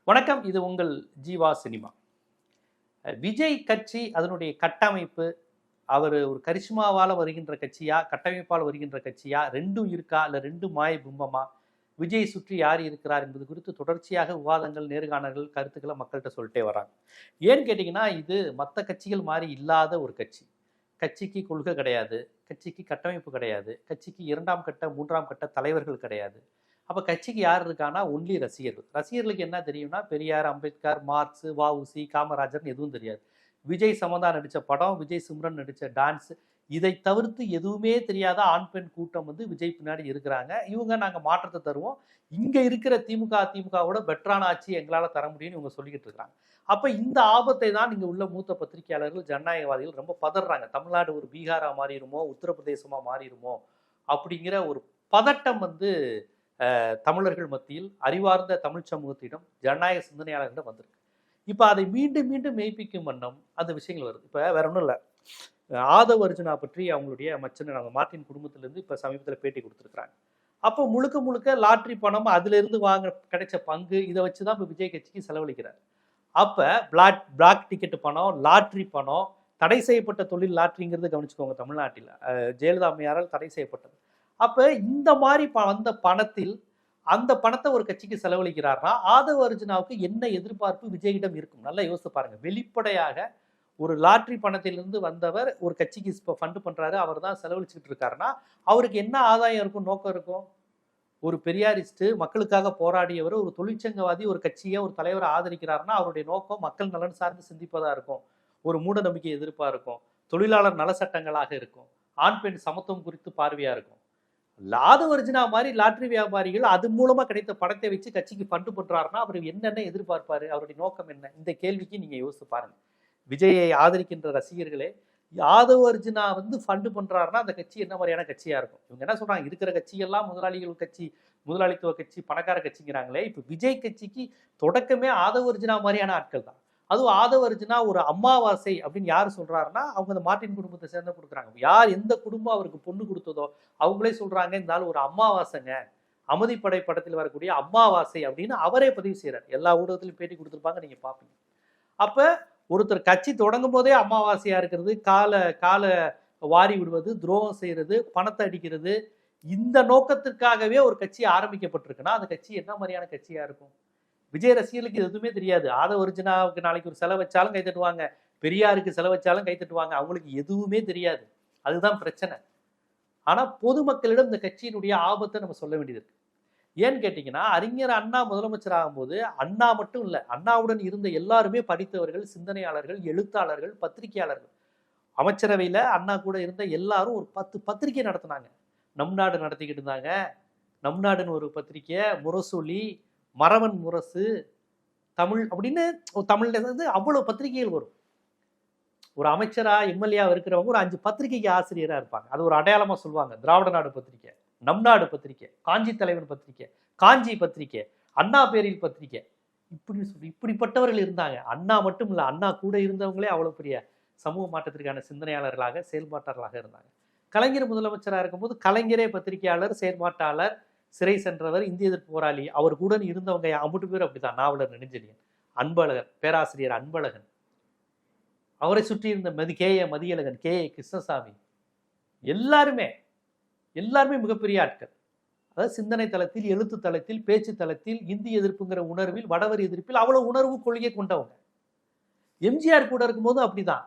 வணக்கம். இது உங்கள் ஜீவா சினிமா. விஜய் கட்சி அதனுடைய கட்டமைப்பு, அவர் ஒரு கரிஷ்மாவால வருகின்ற கட்சியா, கட்டமைப்பால் வருகின்ற கட்சியா, 2ம் இருக்கா, இல்ல 2ம் மாய பிம்பமா, விஜய் சுற்றி யார் இருக்கிறார் என்பது குறித்து தொடர்ச்சியாக விவாதங்கள், நேர்காணல்கள், கருத்துக்களை மக்கள்கிட்ட சொல்லிட்டே வராங்க. ஏன்னு கேட்டிங்கன்னா, இது மற்ற கட்சிகள் மாதிரி இல்லாத ஒரு கட்சி. கட்சிக்கு கொள்கை கிடையாது, கட்சிக்கு கட்டமைப்பு கிடையாது, கட்சிக்கு 2ஆம் கட்ட 3ஆம் கட்ட தலைவர்கள் கிடையாது. அப்போ கட்சிக்கு யார் இருக்கான்னா ஒன்லி ரசிகர்கள். ரசிகர்களுக்கு என்ன தெரியும்னா பெரியார், அம்பேத்கர், மார்க்ஸ், வஉசி, காமராஜர்னு எதுவும் தெரியாது. விஜய் சமந்தா நடித்த படம், விஜய் சிம்ரன் நடித்த டான்ஸ், இதை தவிர்த்து எதுவுமே தெரியாத ஆண் பெண் கூட்டம் விஜய் பின்னாடி இருக்கிறாங்க. இவங்க நாங்கள் மாற்றத்தை தருவோம், இங்கே இருக்கிற திமுக அதிமுகவோட பெட்டரான ஆட்சி எங்களால் தர முடியும்னு இவங்க சொல்லிக்கிட்டு இருக்கிறாங்க. அப்போ இந்த ஆபத்தை தான் இங்கே உள்ள மூத்த பத்திரிகையாளர்கள், ஜனநாயகவாதிகள் ரொம்ப பதறாங்க. தமிழ்நாடு ஒரு பீகாரா மாறிடுமோ, உத்தரப்பிரதேசமா மாறிடுமோ அப்படிங்கிற ஒரு பதட்டம் தமிழர்கள் மத்தியில், அறிவார்ந்த தமிழ் சமூகத்திடம், ஜனநாயக சிந்தனையாளர்களிடம் வந்திருக்கு. இப்போ அதை மீண்டும் மீண்டும் மெய்ப்பிக்கும் வண்ணம் அந்த விஷயங்கள் வருது. இப்போ வேற ஒன்றும் இல்லை, ஆதவ் அர்ஜுனா பற்றி அவங்களுடைய மச்சன் அவங்க மார்ட்டின் குடும்பத்திலேருந்து இப்போ சமீபத்தில் பேட்டி கொடுத்துருக்குறாங்க. அப்போ முழுக்க முழுக்க லாட்ரி பணம், அதிலிருந்து கிடைச்ச பங்கு, இதை வச்சு தான் இப்போ விஜய் கட்சிக்கு செலவழிக்கிறார். அப்போ பிளாக் டிக்கெட் பணம், லாட்ரி பணம், தடை செய்யப்பட்ட தொழில் லாட்ரிங்கிறது கவனிச்சுக்கோங்க. தமிழ்நாட்டில் ஜெயலலிதா அம்மையாரால் தடை செய்யப்பட்டது. அப்ப இந்த மாதிரி வந்த பணத்தில் அந்த பணத்தை ஒரு கட்சிக்கு செலவழிக்கிறார்னா ஆதவ் அர்ஜுனாவுக்கு என்ன எதிர்பார்ப்பு விஜயிடம் இருக்கும்? நல்லா யோசித்து பாருங்க. வெளிப்படையாக ஒரு லாட்ரி பணத்திலிருந்து வந்தவர் ஒரு கட்சிக்கு இப்போ ஃபண்டு பண்றாரு, அவர் தான் செலவழிச்சுட்டு இருக்காருன்னா அவருக்கு என்ன ஆதாயம் இருக்கும், நோக்கம் இருக்கும்? ஒரு பெரியாரிஸ்ட், மக்களுக்காக போராடியவர், ஒரு தொழிற்சங்கவாதி ஒரு கட்சியை, ஒரு தலைவரை ஆதரிக்கிறாருன்னா அவருடைய நோக்கம் மக்கள் நலன் சார்ந்து சிந்திப்பதா இருக்கும், ஒரு மூட நம்பிக்கை எதிர்ப்பா இருக்கும், தொழிலாளர் நல சட்டங்களாக இருக்கும், ஆண் பெண் சமத்துவம் குறித்து பார்வையா இருக்கும். ஆதவ் அர்ஜுனா மாதிரி லாட்ரி வியாபாரிகள் அது மூலமா கிடைத்த பணத்தை வச்சு கட்சிக்கு ஃபண்டு பண்றாருன்னா அவர் என்னென்ன எதிர்பார்ப்பாரு, அவருடைய நோக்கம் என்ன? இந்த கேள்விக்கு நீங்க யோசித்து பாருங்க. விஜயை ஆதரிக்கின்ற ரசிகர்களே, ஆதவ் அர்ஜுனா ஃபண்டு பண்றாருன்னா அந்த கட்சி என்ன மாதிரியான கட்சியா இருக்கும்? இவங்க என்ன சொல்றாங்க, இருக்கிற கட்சியெல்லாம் முதலாளிகள் கட்சி, முதலாளித்துவ கட்சி, பணக்கார கட்சிங்கிறாங்களே. இப்ப விஜய் கட்சிக்கு தொடக்கமே ஆதவ் அர்ஜுனா மாதிரியான ஆட்கள் தான். அதுவும் ஆதவ் அர்ஜுனா ஒரு அமாவாசை அப்படின்னு யாரு சொல்றாருன்னா அவங்க அந்த மார்ட்டின் குடும்பத்தை சேர்ந்த கொடுக்குறாங்க. யார் எந்த குடும்பம் அவருக்கு பொண்ணு கொடுத்ததோ அவங்களே சொல்றாங்க, இந்த ஆள் ஒரு அமாவாசைங்க, அமதிப்படை படத்தில் வரக்கூடிய அமாவாசை அப்படின்னு அவரே பதிவு செய்யறாரு. எல்லா ஊடகத்திலும் பேட்டி கொடுத்துருப்பாங்க, நீங்க பாப்பீங்க. அப்ப ஒருத்தர் கட்சி தொடங்கும் போதே அமாவாசையா இருக்கிறது, கால வாரி விடுவது, துரோகம் செய்யறது, பணத்தை அடிக்கிறது, இந்த நோக்கத்திற்காகவே ஒரு கட்சி ஆரம்பிக்கப்பட்டிருக்குன்னா அந்த கட்சி என்ன மாதிரியான கட்சியா இருக்கும்? விஜய் ரசிகர்களுக்கு எதுவுமே தெரியாது. ஆதவ் அர்ஜுனாவுக்கு நாளைக்கு ஒரு செலவு வச்சாலும் கை தட்டுவாங்க, பெரியாருக்கு செலவு வச்சாலும் கை தட்டுவாங்க. அவங்களுக்கு எதுவுமே தெரியாது. அதுதான் பிரச்சனை. ஆனா பொதுமக்களிடம் இந்த கட்சியினுடைய ஆபத்தை நம்ம சொல்ல வேண்டியது இருக்கு. ஏன்னு கேட்டீங்கன்னா, அறிஞர் அண்ணா முதலமைச்சர் ஆகும்போது அண்ணா மட்டும் இல்லை, அண்ணாவுடன் இருந்த எல்லாருமே படித்தவர்கள், சிந்தனையாளர்கள், எழுத்தாளர்கள், பத்திரிகையாளர்கள். அமைச்சரவையில அண்ணா கூட இருந்த எல்லாரும் ஒரு 10 பத்திரிகை நடத்தினாங்க. நம் நாடு நடத்திக்கிட்டு இருந்தாங்க. நம் நாடுன்னு ஒரு பத்திரிகை, முரசொலி, மரவன் முரசு, தமிழ் அப்படின்னு தமிழ்ல அவ்வளவு பத்திரிகைகள் வரும். ஒரு அமைச்சரா எம்எல்ஏ இருக்கிறவங்க ஒரு 5 பத்திரிகைக்கு ஆசிரியரா இருப்பாங்க. அது ஒரு அடையாளமா சொல்லுவாங்க. திராவிட நாடு பத்திரிகை, நம் நாடு பத்திரிகை, காஞ்சி தலைவன் பத்திரிகை, காஞ்சி பத்திரிகை, அண்ணா பேரில் பத்திரிகை, இப்படின்னு சொல்லி இப்படிப்பட்டவர்கள் இருந்தாங்க. அண்ணா மட்டும் இல்ல, அண்ணா கூட இருந்தவங்களே அவ்வளவு பெரிய சமூக மாற்றத்திற்கான சிந்தனையாளர்களாக, செயல்பாட்டாளர்களாக இருந்தாங்க. கலைஞர் முதலமைச்சராக இருக்கும்போது கலைஞரே பத்திரிகையாளர், செயற்பாட்டாளர், சிறை சென்றவர், இந்திய எதிர்ப்பு போராளி. அவர் கூட இருந்தவங்க அம்பட்டு பேர் அப்படிதான். நாவலர் நெடுஞ்செழியன், அன்பழகன், பேராசிரியர் அன்பழகன், அவரை சுற்றி இருந்த மதியழகன், கே ஏ கிருஷ்ணசாமி, எல்லாருமே மிகப்பெரிய ஆட்கள். அதாவது சிந்தனை தளத்தில், எழுத்து தளத்தில், பேச்சு தளத்தில், இந்திய எதிர்ப்புங்கிற உணர்வில், வடவர் எதிர்ப்பில் அவ்வளவு உணர்வு கொள்கை கொண்டவங்க. எம்ஜிஆர் கூட இருக்கும்போது அப்படிதான்.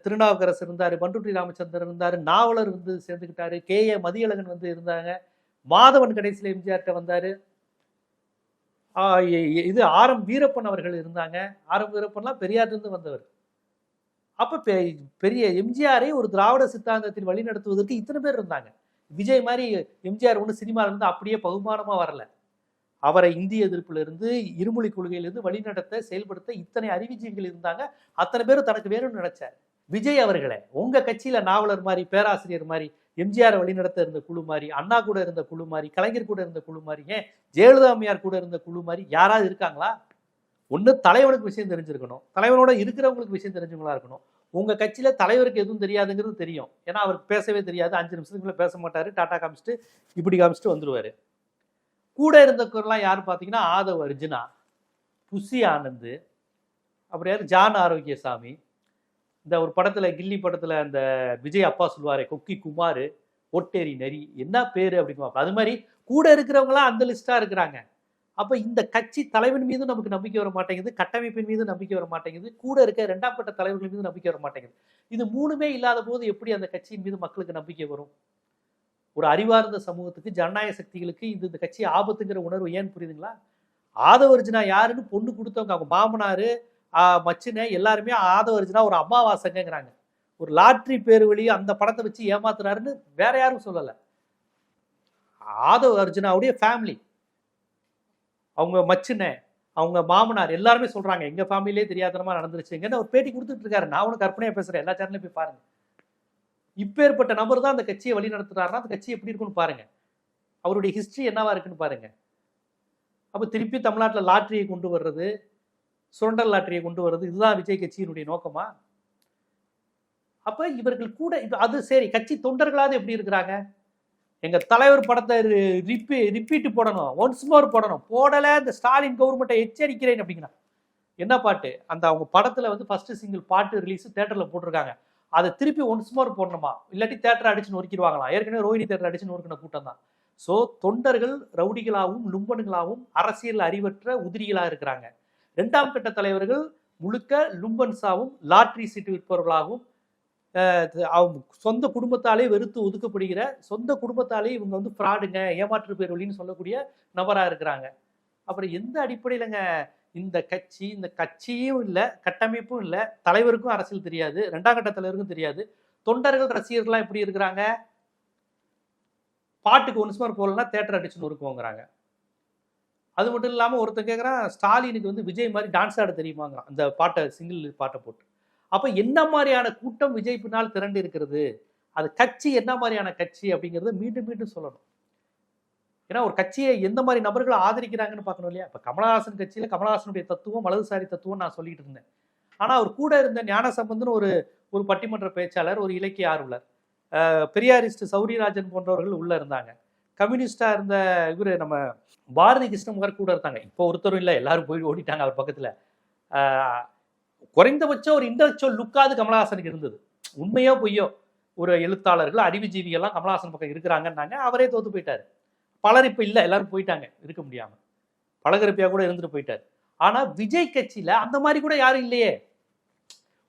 திருநாவுக்கரசர் இருந்தாரு, பண்ருட்டி ராமச்சந்திரன் இருந்தாரு, நாவலர் சேர்ந்துக்கிட்டாரு, கே ஏ மதியழகன் இருந்தாங்க, மாதவன் கடைசியில் எம்ஜிஆர்கிட்ட வந்தாரு. இது ஆரம் வீரப்பன் அவர்கள் இருந்தாங்க. ஆரம் வீரப்பன்லாம் பெரியார்லேருந்து வந்தவர். அப்ப பெரிய எம்ஜிஆரை ஒரு திராவிட சித்தாந்தத்தில் வழி நடத்துவதற்கு இத்தனை பேர் இருந்தாங்க. விஜய் மாதிரி எம்ஜிஆர் சினிமால இருந்து அப்படியே பகுமானமா வரல. அவரை இந்திய எதிர்ப்புல இருந்து, இருமொழி கொள்கையிலிருந்து வழிநடத்த, செயல்படுத்த இத்தனை அறிவுஜீவிகள் இருந்தாங்க. அத்தனை பேரும் தனக்கு வேணும்னு நினைச்சார். விஜய் அவர்களே, உங்க கட்சியில நாவலர் மாதிரி, பேராசிரியர் மாதிரி, எம்ஜிஆர் வழிநடத்த இருந்த குழு மாதிரி, அண்ணா கூட இருந்த குழு மாதிரி, கலைஞர் கூட இருந்த குழு மாதிரி, ஏன் ஜெயலலிதா அம்மையார் கூட இருந்த குழு மாதிரி யாராவது இருக்காங்களா? ஒன்று தலைவனுக்கு விஷயம் தெரிஞ்சிருக்கணும், தலைவனோட இருக்கிறவங்களுக்கு விஷயம் தெரிஞ்சவங்களா இருக்கணும். உங்க கட்சியில தலைவருக்கு எதுவும் தெரியாதுங்கிறது தெரியும். ஏன்னா அவருக்கு பேசவே தெரியாது, 5 நிமிஷத்துக்குள்ள பேச மாட்டாரு, டாட்டா காமிச்சிட்டு இப்படி காமிச்சிட்டு வந்துருவாரு. கூட இருந்தவரெல்லாம் யாரு பார்த்தீங்கன்னா ஆதவ் அர்ஜுனா. புஷி ஆனந்த், அப்புறம் யார் ஜான் ஆரோக்கியசாமி, இந்த ஒரு படத்துல கில்லி படத்துல அந்த விஜய் அப்பா சொல்லுவாரு கொக்கி குமார், ஒட்டேரி நரி, என்ன பேரு அப்படிங்குவாங்க. அது மாதிரி கூட இருக்கிறவங்களாம் அந்த லிஸ்டா இருக்கிறாங்க. அப்ப இந்த கட்சி தலைவன் மீது நமக்கு நம்பிக்கை வர மாட்டேங்குது, கட்டமைப்பின் மீது நம்பிக்கை வர மாட்டேங்குது, கூட இருக்க இரண்டாம் கட்ட தலைவர்கள் மீது நம்பிக்கை வர மாட்டேங்குது. இது மூணுமே இல்லாத போது எப்படி அந்த கட்சியின் மீது மக்களுக்கு நம்பிக்கை வரும்? ஒரு அறிவார்ந்த சமூகத்துக்கு, ஜனநாயக சக்திகளுக்கு இந்த கட்சி ஆபத்துங்கிற உணர்வு ஏன் புரியுதுங்களா? ஆதவர்ஜுனா யாருன்னு பொண்ணு கொடுத்தவங்க, அவங்க மாமனாரு மச்சினை எல்லாருமே ஆதவர்ஜுனா ஒரு அமாவாசைங்கிறாங்க. ஒரு லாட்ரி பேர் வழி அந்த படத்தை வச்சு ஏமாத்துறாருன்னு வேற யாரும் சொல்லல. ஆதவ அர்ஜுனாவுடைய ஃபேமிலி, அவங்க மச்சினை, அவங்க மாமனார் எல்லாருமே சொல்றாங்க எங்க ஃபேமிலியே தெரியாதனமா நடந்துருச்சுங்கன்னு ஒரு பேட்டி கொடுத்துட்டு இருக்காரு. நான் ஒன்றும் கற்பனையா பேசுறேன், எல்லா சேனலையும் போய் பாருங்க. இப்பேற்பட்ட நபர் தான் அந்த கட்சியை வழி நடத்துறாருன்னா அந்த கட்சி எப்படி இருக்குன்னு பாருங்க, அவருடைய ஹிஸ்டரி என்னவா இருக்குன்னு பாருங்க. அப்ப திருப்பி தமிழ்நாட்டில் லாட்டரியை கொண்டு வர்றது, சுரண்டல் லாட்டரியை கொண்டு வர்றது, இதுதான் விஜய் கட்சியினுடைய நோக்கமா? அப்ப இவர்கள் கூட அது சரி, கட்சி தொண்டர்களாவது எப்படி இருக்கிறாங்க? எங்க தலைவர் படத்தை ரிப்பீட் போடணும், ஒன்ஸ் மோர் போடணும், போடல இந்த ஸ்டாலின் கவர்மெண்ட்டை எச்சரிக்கிறேன் அப்படிங்கிறா. என்ன பாட்டு? அந்த அவங்க படத்துல வந்து ஃபர்ஸ்ட் சிங்கிள் பாட்டு ரிலீஸ் தியேட்டர்ல போட்டிருக்காங்க, அதை திருப்பி ஒன்ஸ் மோர் போடணுமா, இல்லாட்டி தியேட்டர் அடிச்சு நொறுக்கிடுவாங்களாம். ஏற்கனவே ரோஹிணி தியேட்டர் அடிச்சு நொறுக்கின கூட்டம் தான். ஸோ தொண்டர்கள் ரவுடிகளாகவும் லும்பன்களாகவும் அரசியல் அறிவற்ற உதிரிகளாக இருக்கிறாங்க. இரண்டாம் கட்ட தலைவர்கள் முழுக்க லும்பன்ஸாகவும் லாட்ரி சீட்டு விற்பவர்களாகவும் அவங்க சொந்த குடும்பத்தாலே வெறுத்து ஒதுக்கப்படுகிற, சொந்த குடும்பத்தாலே இவங்க வந்து ஃப்ராடுங்க, ஏமாற்று பேர் வழின்னு சொல்லக்கூடிய நபராக இருக்கிறாங்க. அப்புறம் எந்த அடிப்படையிலங்க இந்த கட்சியும் இல்லை, கட்டமைப்பும் இல்லை, தலைவருக்கும் அரசியல் தெரியாது, இரண்டாம் கட்ட தலைவருக்கும் தெரியாது, தொண்டர்கள் ரசிகர்கள்லாம் எப்படி இருக்கிறாங்க? பாட்டுக்கு ஒன்ஸ்மார் போகலன்னா தேட்டர் அடிச்சு நொறுக்குவோங்கிறாங்க. அது மட்டும் இல்லாமல் ஒருத்தன் கேட்குறான், ஸ்டாலினுக்கு வந்து விஜய் மாதிரி டான்ஸ் ஆட தெரியுமாங்கிறான் அந்த பாட்டை, சிங்கிள் பாட்டை போட்டு. அப்ப என்ன மாதிரியான கூட்டம் விஜய் பின்னால் திரண்டு இருக்கிறது, அது கட்சி என்ன மாதிரியான கட்சி அப்படிங்கிறத மீண்டும் மீண்டும் சொல்லணும். ஏன்னா ஒரு கட்சியை எந்த மாதிரி நபர்களை ஆதரிக்கிறாங்கன்னு பார்க்கணும் இல்லையா? இப்ப கமலஹாசன் கட்சியில கமலஹாசனுடைய தத்துவம் வலதுசாரி தத்துவம் நான் சொல்லிட்டு இருந்தேன். ஆனா அவர் கூட இருந்த ஞானசம்பந்தன் ஒரு பட்டிமன்ற பேச்சாளர், ஒரு இலக்கிய ஆர்வலர், பெரியாரிஸ்ட் சௌரிராஜன் போன்றவர்கள் உள்ள இருந்தாங்க. கம்யூனிஸ்டா இருந்த இவரு நம்ம பாரதி கிருஷ்ணன் கூட இருந்தாங்க. இப்போ ஒருத்தரும் இல்லை, எல்லாரும் போய் ஓடிட்டாங்க அவர் பக்கத்துல. குறைந்தபட்சம் ஒரு இன்டலெக்சுவல் லுக்காது கமலஹாசனுக்கு இருந்தது. உண்மையோ பொய்யோ, ஒரு எழுத்தாளர்கள் அறிவுஜீவிகள்லாம் கமலஹாசன் பக்கம் இருக்கிறாங்கன்னாங்க. அவரே தோத்து போயிட்டாரு. பலர் இப்ப இல்லை, எல்லாரும் போயிட்டாங்க, இருக்க முடியாம. பழகரப்பியா கூட இருந்துட்டு போயிட்டாரு. ஆனா விஜய் கட்சியில அந்த மாதிரி கூட யாரும் இல்லையே,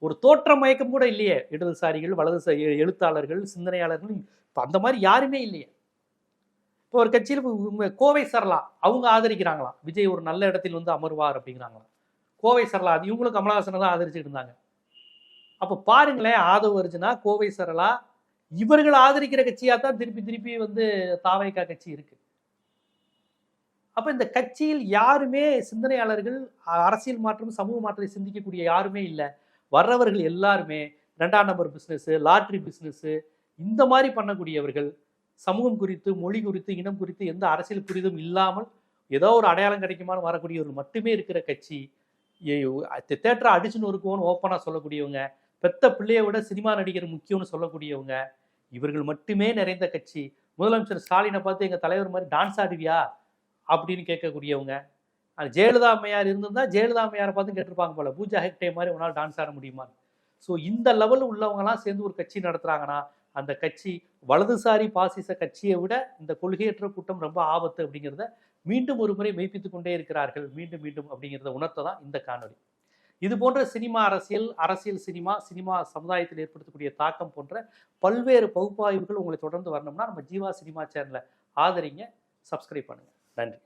ஒரு தோற்ற மயக்கம் கூட இல்லையே. இடதுசாரிகள், வலதுசாரி எழுத்தாளர்கள், சிந்தனையாளர்கள் அந்த மாதிரி யாருமே இல்லையே. இப்போ ஒரு கட்சியில் கோவை சரளா அவங்க ஆதரிக்கிறாங்களாம், விஜய் ஒரு நல்ல இடத்தில் வந்து அமர்வார் அப்படிங்கிறாங்களாம். கோவை சரளா இவங்களும் கமலஹாசனை தான் ஆதரிச்சுட்டு இருந்தாங்க. அப்போ பாருங்களேன், ஆதவ அர்ஜுனா, கோவை சரளா இவர்கள் ஆதரிக்கிற கட்சியா தான் திருப்பி வந்து தாவேகா கட்சி இருக்கு. அப்ப இந்த கட்சியில் யாருமே சிந்தனையாளர்கள், அரசியல் மாற்றம், சமூக மாற்றத்தை சிந்திக்கக்கூடிய யாருமே இல்லை. வர்றவர்கள் எல்லாருமே இரண்டாம் நம்பர் பிசினஸ், லாட்ரி பிசினஸ், இந்த மாதிரி பண்ணக்கூடியவர்கள். சமூகம் குறித்து, மொழி குறித்து, இனம் குறித்து எந்த அரசியல் புரிதும் இல்லாமல் ஏதோ ஒரு அடையாளம் கிடைக்குமான்னு வரக்கூடியவர்கள் மட்டுமே இருக்கிற கட்சி. தேட்டரை அடிச்சுன்னு இருக்குவோன்னு ஓப்பனா சொல்லக்கூடியவங்க, பெத்த பிள்ளையை விட சினிமா நடிகர் முக்கியம்னு சொல்லக்கூடியவங்க, இவர்கள் மட்டுமே நிறைந்த கட்சி. முதலமைச்சர் ஸ்டாலினை பார்த்து எங்க தலைவர் மாதிரி டான்ஸ் ஆடுவியா அப்படின்னு கேட்கக்கூடியவங்க. ஜெயலலிதா அம்மையார் இருந்திருந்தா ஜெயலலிதா அம்மையாரை பார்த்து கேட்டிருப்பாங்க போல, பூஜா ஹெக்டே மாதிரி உன்னால் டான்ஸ் ஆட முடியுமா? ஸோ இந்த லெவலில் உள்ளவங்கலாம் சேர்ந்து ஒரு கட்சி நடத்துறாங்கன்னா அந்த கட்சி வலதுசாரி பாசிச கட்சியை விட இந்த கொள்கையற்ற கூட்டம் ரொம்ப ஆபத்து அப்படிங்கிறத மீண்டும் ஒரு முறை மெய்ப்பித்துக் கொண்டே இருக்கிறார்கள், மீண்டும் மீண்டும் அப்படிங்கிறத உணர்த்த தான் இந்த காணொலி. இது போன்ற சினிமா அரசியல் சினிமா சமுதாயத்தில் ஏற்படுத்தக்கூடிய தாக்கம் போன்ற பல்வேறு பகுப்பாய்வுகள் உங்களை தொடர்ந்து வரணும்னா நம்ம ஜீவா சினிமா சேனலை ஆதரிங்க, சப்ஸ்கிரைப் பண்ணுங்க. நன்றி.